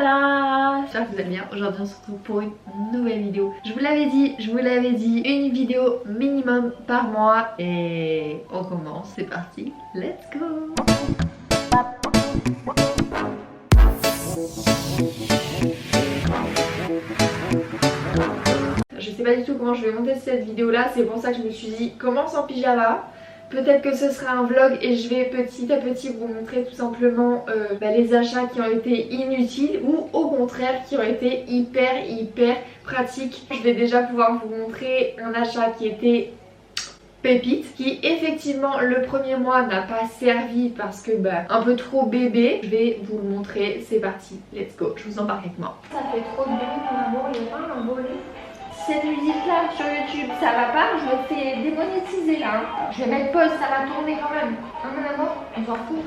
Tada! J'espère que vous allez bien. Aujourd'hui on se retrouve pour une nouvelle vidéo. Je vous l'avais dit, une vidéo minimum par mois. Et on commence, c'est parti, let's go! Je sais pas du tout comment je vais monter cette vidéo là, c'est pour ça que je me suis dit commence en pyjama. Peut-être que ce sera un vlog et je vais petit à petit vous montrer tout simplement les achats qui ont été inutiles ou au contraire qui ont été hyper pratiques. Je vais déjà pouvoir vous montrer un achat qui était pépite, qui effectivement le premier mois n'a pas servi parce que un peu trop bébé. Je vais vous le montrer, c'est parti, let's go, je vous embarque avec moi. Ça fait trop de bruit mon amour, il y a pas un volume. Cette musique là sur YouTube, ça va pas, je me fais démonétiser là. Je vais mettre pause, ça va tourner quand même. Hein maman, on s'en fout.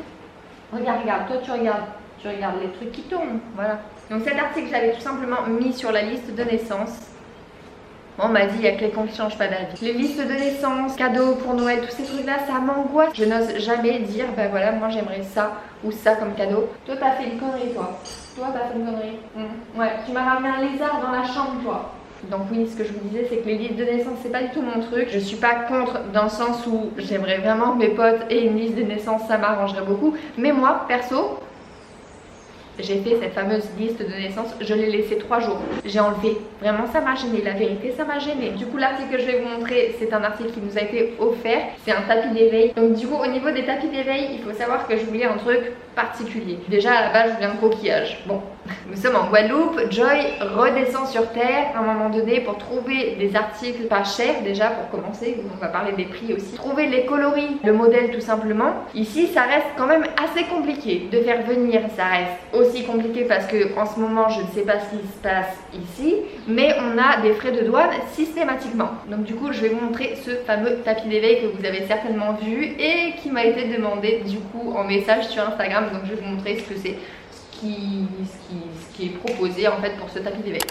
Regarde, toi tu regardes les trucs qui tournent, voilà. Donc cet article j'avais tout simplement mis sur la liste de naissance. Bon, on m'a dit il y a que les cons qui changent pas d'avis. Les listes de naissance, cadeaux pour Noël, tous ces trucs là, ça m'angoisse. Je n'ose jamais dire voilà moi j'aimerais ça ou ça comme cadeau. Toi t'as fait une connerie toi. Toi t'as fait une connerie. Ouais, tu m'as ramené un lézard dans la chambre toi. Donc oui, ce que je vous disais c'est que les listes de naissance c'est pas du tout mon truc. Je suis pas contre dans le sens où j'aimerais vraiment que mes potes aient une liste de naissance, ça m'arrangerait beaucoup. Mais moi perso, j'ai fait cette fameuse liste de naissance, je l'ai laissée 3 jours. J'ai enlevé, vraiment ça m'a gêné, la vérité ça m'a gêné. Du coup l'article que je vais vous montrer, c'est un article qui nous a été offert. C'est un tapis d'éveil. Donc du coup au niveau des tapis d'éveil, il faut savoir que je voulais un truc particulier. Déjà à la base je voulais un coquillage. Bon, nous sommes en Guadeloupe, Joy redescend sur terre à un moment donné pour trouver des articles pas chers déjà pour commencer. On va parler des prix aussi. Trouver les coloris, le modèle tout simplement. Ici ça reste quand même assez compliqué de faire venir, ça reste aussi compliqué parce que en ce moment je ne sais pas ce qui se passe ici, mais on a des frais de douane systématiquement. Donc du coup je vais vous montrer ce fameux tapis d'éveil que vous avez certainement vu et qui m'a été demandé du coup en message sur Instagram. Donc je vais vous montrer ce que c'est, ce qui est proposé en fait pour ce tapis d'éveil.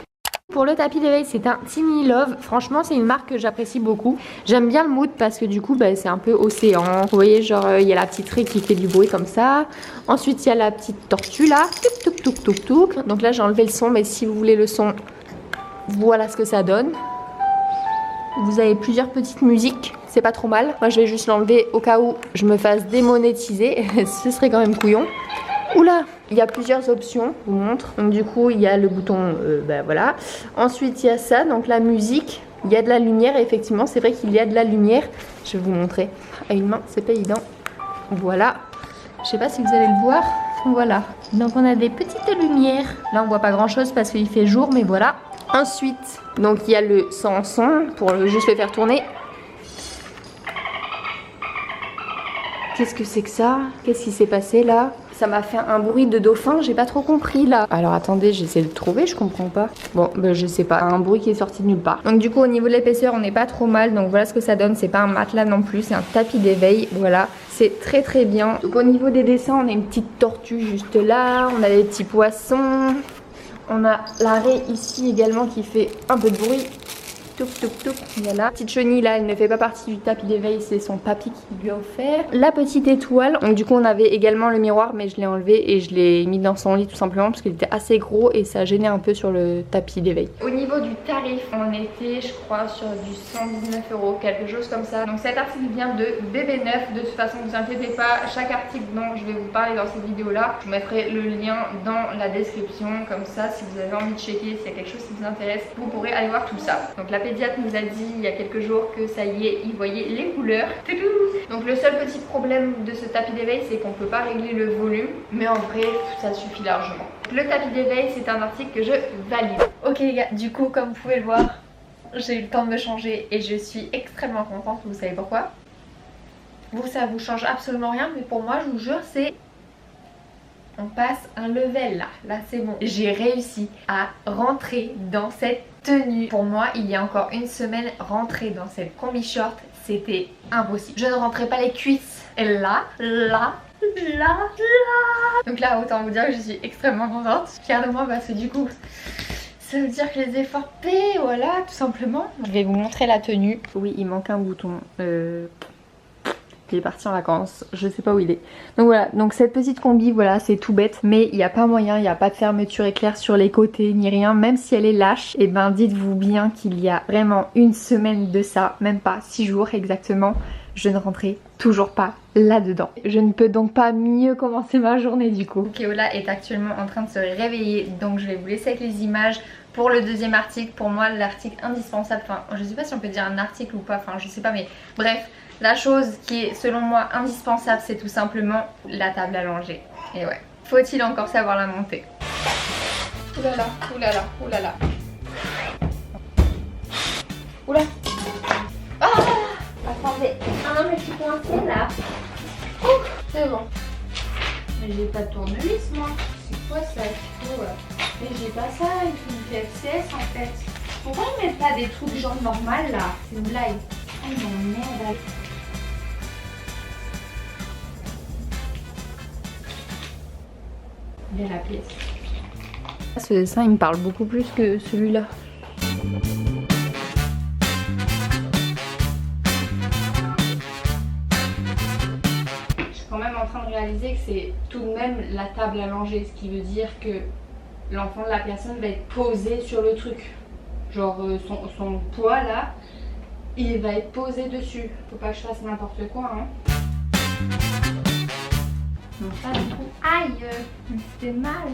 Pour le tapis d'éveil, c'est un Timmy Love. Franchement, c'est une marque que j'apprécie beaucoup. J'aime bien le mood parce que du coup, c'est un peu océan. Vous voyez, genre, il y a la petite raie qui fait du bruit comme ça. Ensuite, il y a la petite tortue là. Touk, touk, touk, touk, touk. Donc là, j'ai enlevé le son, mais si vous voulez le son, voilà ce que ça donne. Vous avez plusieurs petites musiques. C'est pas trop mal. Moi, je vais juste l'enlever au cas où je me fasse démonétiser. Ce serait quand même couillon. Oula, il y a plusieurs options, je vous montre. Donc du coup il y a le bouton, voilà. Ensuite il y a ça, donc la musique. Il y a de la lumière et effectivement c'est vrai qu'il y a de la lumière. Je vais vous montrer à une main, c'est pas évident. Voilà, je sais pas si vous allez le voir. Voilà, donc on a des petites lumières. Là on voit pas grand chose parce qu'il fait jour, mais voilà. Ensuite, donc il y a le sans son pour juste le faire tourner. Qu'est-ce que c'est que ça? Qu'est-ce qui s'est passé là? Ça m'a fait un bruit de dauphin, j'ai pas trop compris là. Alors attendez, j'essaie de le trouver, je comprends pas. Bon, je sais pas, un bruit qui est sorti de nulle part. Donc du coup au niveau de l'épaisseur, on n'est pas trop mal. Donc voilà ce que ça donne, c'est pas un matelas non plus, c'est un tapis d'éveil. Voilà, c'est très bien. Donc au niveau des dessins, on a une petite tortue juste là, on a des petits poissons. On a la raie ici également qui fait un peu de bruit. Touk touk touk, voilà. Petite chenille là, elle ne fait pas partie du tapis d'éveil, c'est son papy qui lui a offert. La petite étoile, donc du coup on avait également le miroir mais je l'ai enlevé et je l'ai mis dans son lit tout simplement parce qu'il était assez gros et ça gênait un peu sur le tapis d'éveil. Au niveau du tarif, on était je crois sur du 119 €, quelque chose comme ça. Donc cet article vient de Bébé Neuf, de toute façon ne vous inquiétez pas, chaque article dont je vais vous parler dans cette vidéo là, je mettrai le lien dans la description, comme ça si vous avez envie de checker, s'il y a quelque chose qui vous intéresse, vous pourrez aller voir tout ça. Donc la pédiatre nous a dit il y a quelques jours que ça y est, il voyait les couleurs. Donc le seul petit problème de ce tapis d'éveil, c'est qu'on peut pas régler le volume, mais en vrai ça suffit largement. Le tapis d'éveil, c'est un article que je valide. Ok les gars, du coup comme vous pouvez le voir, j'ai eu le temps de me changer et je suis extrêmement contente. Vous savez pourquoi? Vous, ça vous change absolument rien, mais pour moi je vous jure c'est... On passe un level là, là c'est bon. J'ai réussi à rentrer dans cette tenue. Pour moi, il y a encore une semaine, rentrer dans cette combi short, c'était impossible. Je ne rentrais pas les cuisses. Et là. Donc là, autant vous dire que je suis extrêmement contente. Fière de moi parce que du coup, ça veut dire que les efforts paient, voilà, tout simplement. Je vais vous montrer la tenue. Oui, il manque un bouton. qu'il est parti en vacances, je sais pas où il est. Donc voilà, donc cette petite combi, voilà, c'est tout bête, mais il n'y a pas moyen, il n'y a pas de fermeture éclair sur les côtés ni rien, même si elle est lâche. Et ben dites-vous bien qu'il y a vraiment une semaine de ça, même pas 6 jours exactement, je ne rentrais toujours pas là-dedans. Je ne peux donc pas mieux commencer ma journée du coup. Keola est actuellement en train de se réveiller, donc je vais vous laisser avec les images pour le deuxième article. Pour moi, l'article indispensable, enfin je sais pas si on peut dire un article ou pas, enfin je sais pas, mais bref, la chose qui est selon moi indispensable, c'est tout simplement la table à langer. Et ouais, faut-il encore savoir la monter? Oulala, oulala, oulala. Oula. Ah, attendez. Ah non mais je suis coincée là. C'est bon. Mais j'ai pas de tournevis moi. C'est quoi ça? Mais j'ai pas ça, il faut une PFCS en fait. Pourquoi ils mettent pas des trucs genre normal là? C'est une blague. Oh non merde. Il y a la pièce. Ce dessin il me parle beaucoup plus que celui-là. Quand même en train de réaliser que c'est tout de même la table à langer, ce qui veut dire que l'enfant de la personne va être posé sur le truc. Genre son poids là, il va être posé dessus. Faut pas que je fasse n'importe quoi hein. Non pas du tout. Aïe, c'était mal.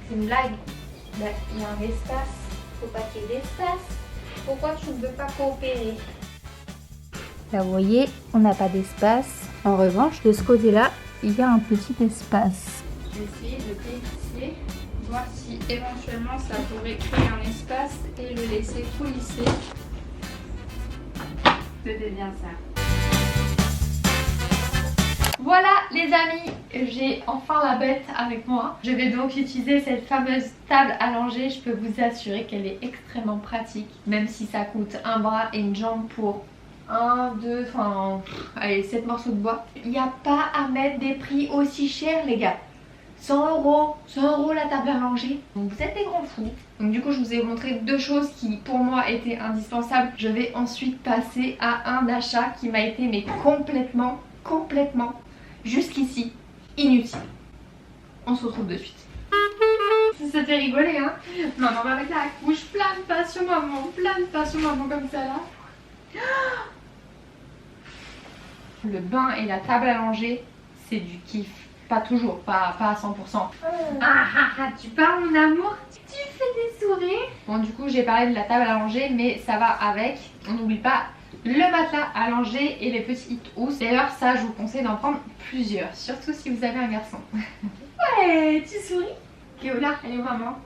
C'est une blague. Bah, il y a un espace. Faut pas qu'il y ait d'espace. Pourquoi tu ne veux pas coopérer? Là vous voyez, on n'a pas d'espace. En revanche, de ce côté-là, il y a un petit espace. Je vais essayer de dévisser, voir si éventuellement ça pourrait créer un espace et le laisser coulisser. C'était bien ça. Voilà les amis, j'ai enfin la bête avec moi. Je vais donc utiliser cette fameuse table à langer. Je peux vous assurer qu'elle est extrêmement pratique, même si ça coûte un bras et une jambe pour 1, 2, enfin, allez, 7 morceaux de bois. Il n'y a pas à mettre des prix aussi chers les gars. 100 €, 100 € la table à langer. Donc vous êtes des grands fous. Donc du coup je vous ai montré deux choses qui pour moi étaient indispensables. Je vais ensuite passer à un achat qui m'a été mais complètement jusqu'ici inutile. On se retrouve de suite. Ça te fait rigoler hein? Maman va mettre la couche, plane pas sur maman comme ça là. Le bain et la table à langer, c'est du kiff. Pas toujours, pas à 100%. Tu parles mon amour? Tu fais des sourires. Bon du coup j'ai parlé de la table à langer, mais ça va avec. On n'oublie pas le matelas à langer et les petites housses. D'ailleurs ça je vous conseille d'en prendre plusieurs, surtout si vous avez un garçon. Ouais, tu souris? Keola, elle est où maman?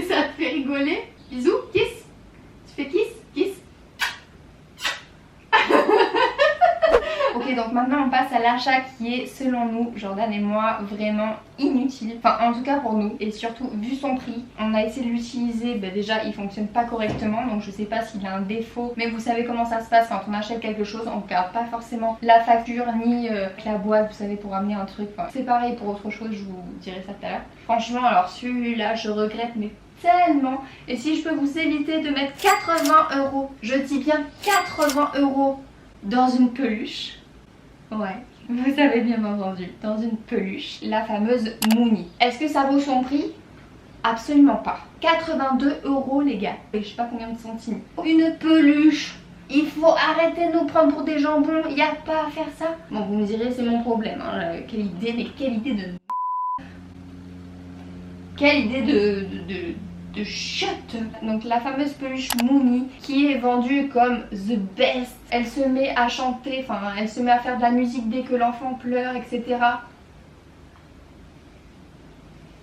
Ça te fait rigoler? Bisous, kiss. Tu fais kiss, kiss. Ok, donc maintenant on passe à l'achat qui est selon nous, Jordan et moi, vraiment inutile. Enfin en tout cas pour nous, et surtout vu son prix. On a essayé de l'utiliser, bah, déjà il fonctionne pas correctement, donc je sais pas s'il a un défaut. Mais vous savez comment ça se passe quand on achète quelque chose, on regarde pas forcément la facture ni la boîte, vous savez, pour amener un truc. Enfin, c'est pareil pour autre chose, je vous dirai ça tout à l'heure. Franchement alors celui-là je regrette mais tellement. Et si je peux vous éviter de mettre 80 €, je dis bien 80 € dans une peluche. Ouais, vous avez bien entendu, dans une peluche, la fameuse Mouni. Est-ce que ça vaut son prix? Absolument pas. 82 € les gars. Et je sais pas combien de centimes. Une peluche. Il faut arrêter de nous prendre pour des jambons, il n'y a pas à faire ça. Bon vous me direz c'est mon problème, hein. Quelle idée, mais quelle idée de... Quelle idée de chiotte. Donc la fameuse peluche Mouni qui est vendue comme the best. Elle se met à chanter, enfin elle se met à faire de la musique dès que l'enfant pleure, etc.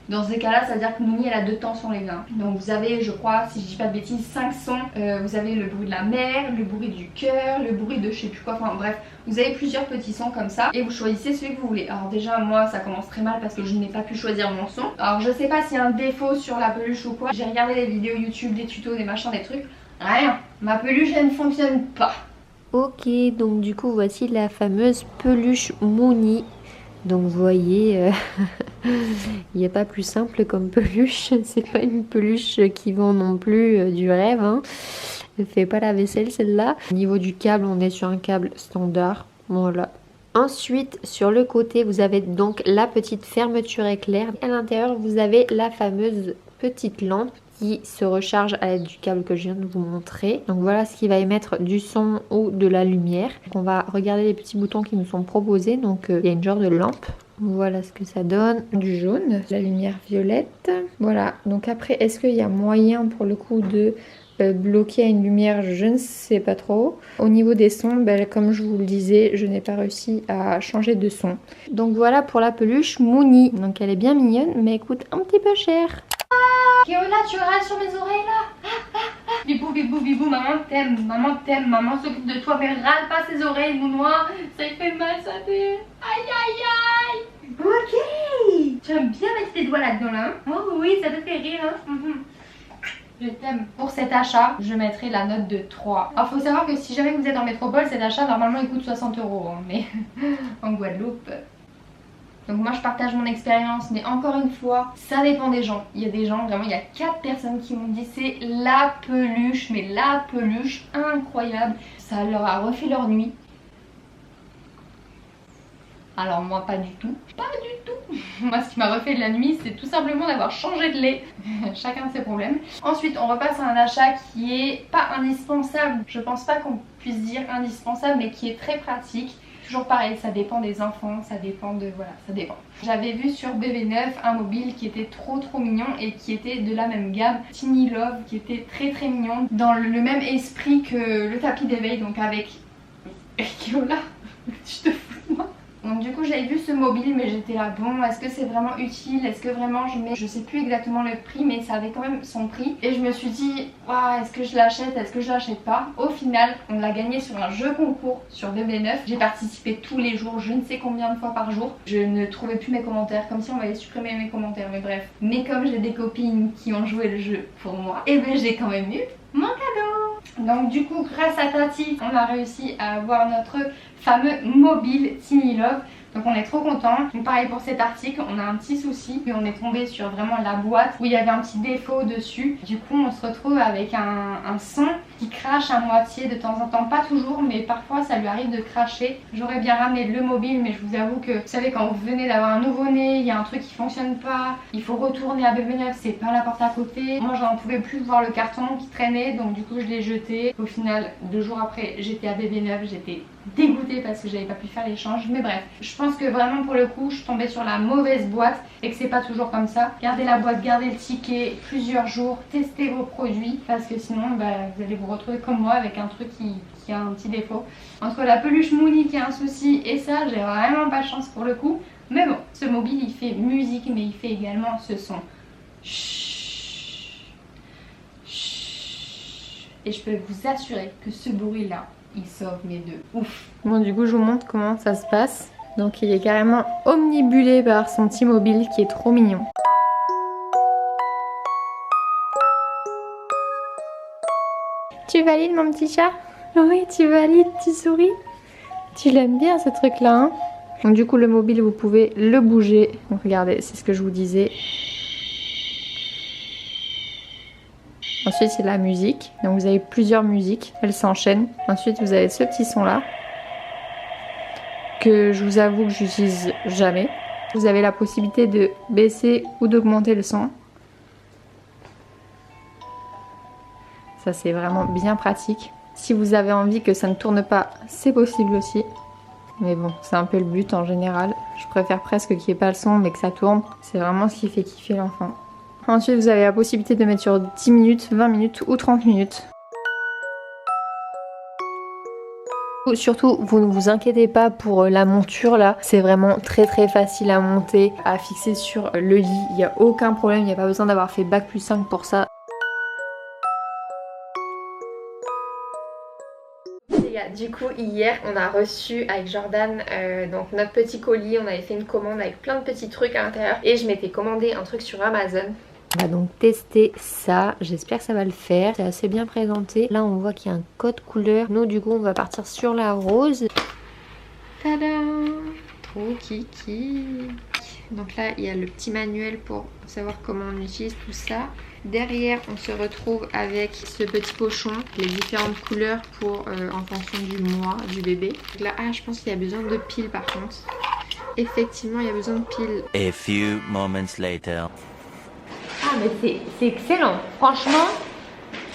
Dans ces cas-là, ça veut dire que Mouni elle a 2 temps sur les mains. Donc vous avez, je crois, si je dis pas de bêtises, 5 sons. Vous avez le bruit de la mer, le bruit du cœur, le bruit de je sais plus quoi, enfin bref. Vous avez plusieurs petits sons comme ça et vous choisissez celui que vous voulez. Alors déjà moi ça commence très mal parce que je n'ai pas pu choisir mon son. Alors je sais pas s'il y a un défaut sur la peluche ou quoi. J'ai regardé les vidéos YouTube, des tutos, des machins, des trucs. Rien, ma peluche elle ne fonctionne pas. Ok, donc du coup voici la fameuse peluche Mouni. Donc vous voyez... Il n'y a pas plus simple comme peluche. C'est pas une peluche qui vend non plus du rêve. Hein. Elle fait pas la vaisselle celle-là. Au niveau du câble, on est sur un câble standard. Voilà. Ensuite, sur le côté, vous avez donc la petite fermeture éclair. À l'intérieur, vous avez la fameuse petite lampe qui se recharge à l'aide du câble que je viens de vous montrer. Donc voilà ce qui va émettre du son ou de la lumière. On va regarder les petits boutons qui nous sont proposés. Donc il y a une genre de lampe. Voilà ce que ça donne. Du jaune, la lumière violette. Voilà, donc après, est-ce qu'il y a moyen pour le coup de bloquer à une lumière? Je ne sais pas trop. Au niveau des sons, ben, comme je vous le disais, je n'ai pas réussi à changer de son. Donc voilà pour la peluche Mouni. Donc elle est bien mignonne, mais elle coûte un petit peu cher. Keola, tu râles sur mes oreilles là. Bibou, bibou, bibou, maman t'aime, maman s'occupe de toi, mais râle pas ses oreilles, Mounois. Ça lui fait mal, ça fait... Aïe, aïe, aïe. Ok. Tu aimes bien mettre tes doigts là-dedans là, hein? Oh oui, ça te fait rire, hein. Je t'aime. Pour cet achat, je mettrai la note de 3. Alors faut savoir que si jamais vous êtes en métropole, cet achat normalement il coûte 60 €, hein, mais en Guadeloupe... Donc moi je partage mon expérience, mais encore une fois, ça dépend des gens. Il y a des gens, vraiment il y a 4 personnes qui m'ont dit c'est la peluche, mais la peluche incroyable. Ça leur a refait leur nuit. Alors moi pas du tout, pas du tout. Moi ce qui m'a refait de la nuit c'est tout simplement d'avoir changé de lait. Chacun ses problèmes. Ensuite on repasse à un achat qui est pas indispensable. Je pense pas qu'on puisse dire indispensable, mais qui est très pratique. Toujours pareil, ça dépend des enfants, ça dépend de... Voilà, ça dépend. J'avais vu sur BB9 un mobile qui était trop mignon et qui était de la même gamme, Tiny Love, qui était très mignon, dans le même esprit que le tapis d'éveil, donc avec... Keola, tu te fous de moi? Donc du coup j'avais vu ce mobile, mais j'étais là, bon, est-ce que c'est vraiment utile? Est-ce que vraiment je mets... Je sais plus exactement le prix, mais ça avait quand même son prix. Et je me suis dit, waouh, est-ce que je l'achète? Est-ce que je l'achète pas? Au final, on l'a gagné sur un jeu concours sur BB9. J'ai participé tous les jours, je ne sais combien de fois par jour. Je ne trouvais plus mes commentaires, comme si on m'avait supprimé mes commentaires, mais bref. Mais comme j'ai des copines qui ont joué le jeu pour moi, et ben j'ai quand même eu mon cadeau. Donc du coup, grâce à Tati, on a réussi à avoir notre fameux mobile Tiny Love. Donc on est trop contents. Donc pareil pour cet article, on a un petit souci. Puis on est tombé sur vraiment la boîte où il y avait un petit défaut dessus. Du coup on se retrouve avec un son qui crache à moitié de temps en temps. Pas toujours, mais parfois ça lui arrive de cracher. J'aurais bien ramené le mobile, mais je vous avoue que vous savez, quand vous venez d'avoir un nouveau-né, il y a un truc qui fonctionne pas, il faut retourner à BB9, c'est pas la porte à côté. Moi j'en pouvais plus voir le carton qui traînait, donc du coup je l'ai jeté. Au final, 2 jours après, j'étais à BB9, j'étais dégoûtée parce que j'avais pas pu faire l'échange, mais bref, je pense que vraiment pour le coup je suis tombée sur la mauvaise boîte et que c'est pas toujours comme ça. Gardez la boîte, gardez le ticket plusieurs jours, testez vos produits, parce que sinon bah, vous allez vous retrouver comme moi avec un truc qui a un petit défaut. Entre la peluche Mouni qui a un souci et ça, j'ai vraiment pas de chance pour le coup. Mais bon, ce mobile il fait musique, mais il fait également ce son. Chut. Chut. Et je peux vous assurer que ce bruit là, il sauve mes deux. Ouf. Bon, du coup je vous montre comment ça se passe. Donc il est carrément omnibulé par son petit mobile qui est trop mignon. Tu valides mon petit chat? Oui, tu valides, tu souris. Tu l'aimes bien ce truc là, hein? Donc du coup le mobile vous pouvez le bouger. Donc regardez, c'est ce que je vous disais. Ensuite c'est la musique, donc vous avez plusieurs musiques, elles s'enchaînent. Ensuite vous avez ce petit son là, que je vous avoue que j'utilise jamais. Vous avez la possibilité de baisser ou d'augmenter le son. Ça c'est vraiment bien pratique. Si vous avez envie que ça ne tourne pas, c'est possible aussi. Mais bon, c'est un peu le but en général. Je préfère presque qu'il n'y ait pas le son mais que ça tourne. C'est vraiment ce qui fait kiffer l'enfant. Ensuite vous avez la possibilité de mettre sur 10 minutes, 20 minutes ou 30 minutes. Surtout, vous ne vous inquiétez pas pour la monture là, c'est vraiment très facile à monter, à fixer sur le lit, il n'y a aucun problème, il n'y a pas besoin d'avoir fait bac+5 pour ça. Du coup hier on a reçu avec Jordan donc notre petit colis, on avait fait une commande avec plein de petits trucs à l'intérieur et je m'étais commandé un truc sur Amazon. On va donc tester ça, j'espère que ça va le faire, c'est assez bien présenté. Là on voit qu'il y a un code couleur, nous du coup on va partir sur la rose. Tadam! Trop kiki! Donc là, il y a le petit manuel pour savoir comment on utilise tout ça. Derrière, on se retrouve avec ce petit pochon, les différentes couleurs pour en fonction du mois du bébé. Donc là, je pense qu'il y a besoin de piles par contre. Effectivement, il y a besoin de piles. A few moments later. Ah, mais c'est excellent. Franchement,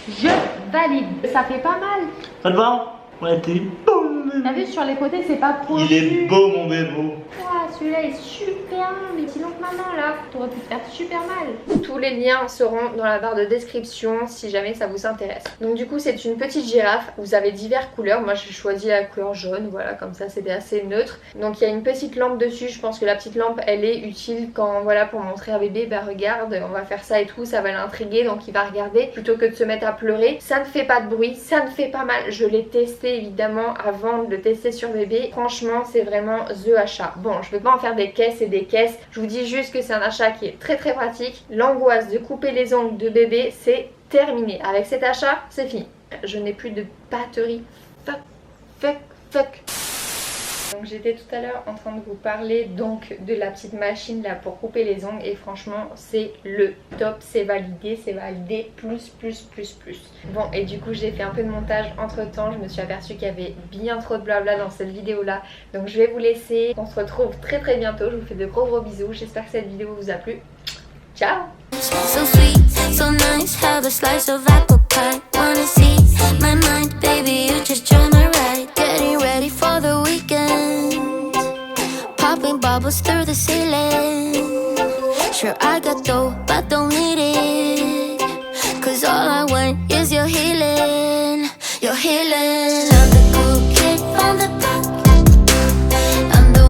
je valide. Ça fait pas mal. Ça te va? Ouais, t'es beau, mon bébé. T'as vu, sur les côtés, c'est pas trop. Il est beau, mon bébé. Ah, celui-là est super long, mais sinon que maman là, t'aurais pu te faire super mal. Tous les liens seront dans la barre de description si jamais ça vous intéresse. Donc du coup c'est une petite girafe, vous avez diverses couleurs, moi j'ai choisi la couleur jaune, voilà comme ça c'était assez neutre. Donc il y a une petite lampe dessus, je pense que la petite lampe elle est utile quand voilà pour montrer à bébé, bah regarde on va faire ça et tout, ça va l'intriguer donc il va regarder plutôt que de se mettre à pleurer. Ça ne fait pas de bruit, ça ne fait pas mal, je l'ai testé évidemment avant de le tester sur bébé, franchement c'est vraiment the achat. Bon je vais pas en faire des caisses et des caisses, je vous dis juste que c'est un achat qui est très pratique. L'angoisse de couper les ongles de bébé c'est terminé, avec cet achat c'est fini. Je n'ai plus de batterie, fuck. Donc j'étais tout à l'heure en train de vous parler donc de la petite machine là pour couper les ongles et franchement c'est le top, c'est validé plus. Bon et du coup j'ai fait un peu de montage entre temps, je me suis aperçue qu'il y avait bien trop de blabla dans cette vidéo là, donc je vais vous laisser, on se retrouve très bientôt, je vous fais de gros bisous, j'espère que cette vidéo vous a plu, ciao. So sweet, so nice, have a slice of apple pie. Wanna see my mind, baby, you just join my ride. Getting ready for the weekend, popping bubbles through the ceiling. Sure I got dough, but don't need it, cause all I want is your healing, your healing.